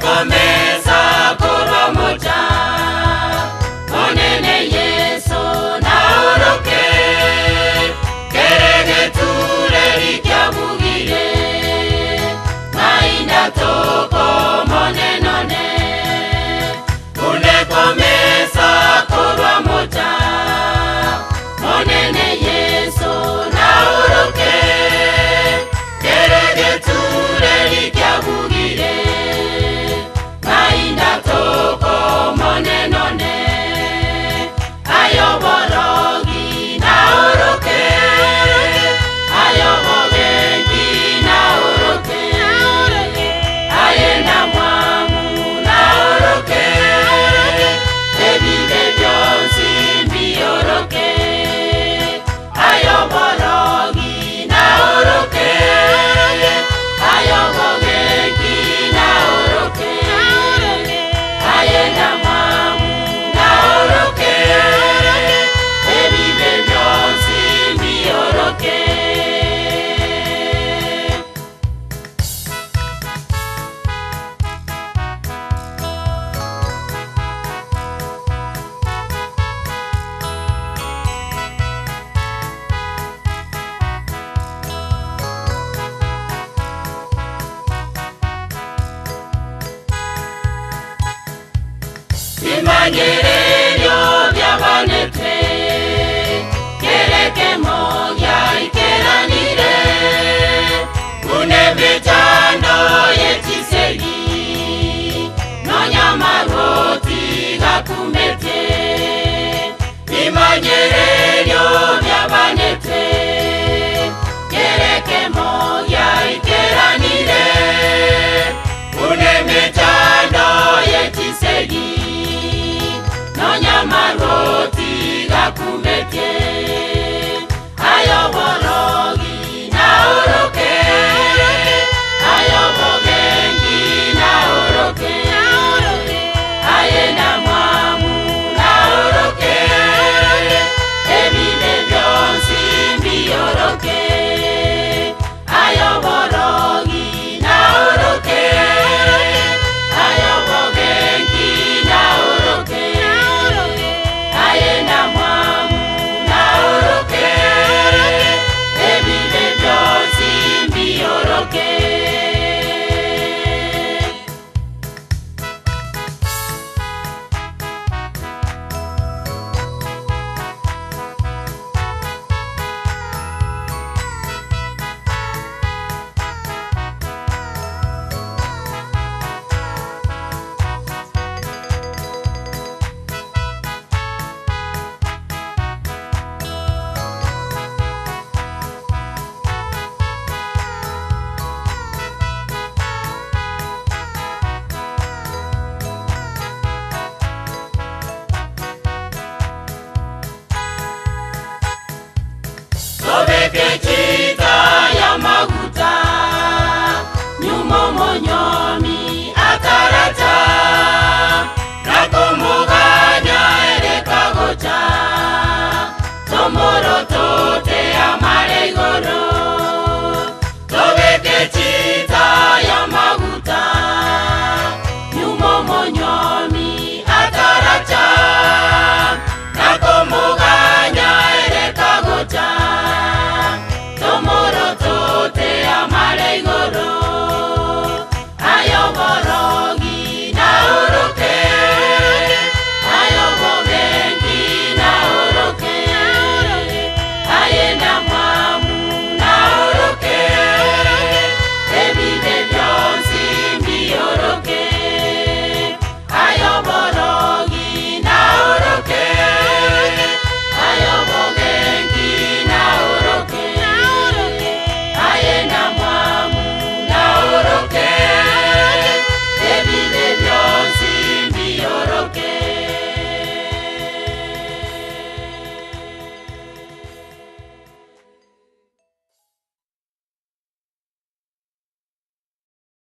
Kunekomesa korwa moja monene Yesu na oroke kerege tureri kyabugire mainda toko monenone. Kunekomesa korwa moja monene Yesu na oroke kerege tureri kyabugire mainda toko monenone. Ayoborogi na oroke ayobogengi na oroke ayena mwamu na oroke ebibe byonsi mbioroke. Ayoborogi na oroke ayobogengi na oroke ayena mwamu na oroke ebibe byonsi mbioroke. Imanyererio byabanetwe kereke moya ikeranire unebitando yekisegi nonyamaroti gakumete. Imanyererio byabanetwe kereke moya ikeranire unebitando yekisegi nonyamaroti gakumete. Ayoborogi na oroke ayobogengi na oroke ayena mwamu na oroke ebibe byonsi mbioroke. Ayoborogi na oroke ayobogengi na oroke ayena mwamu na oroke ebibe byonsi mbioroke. Obeke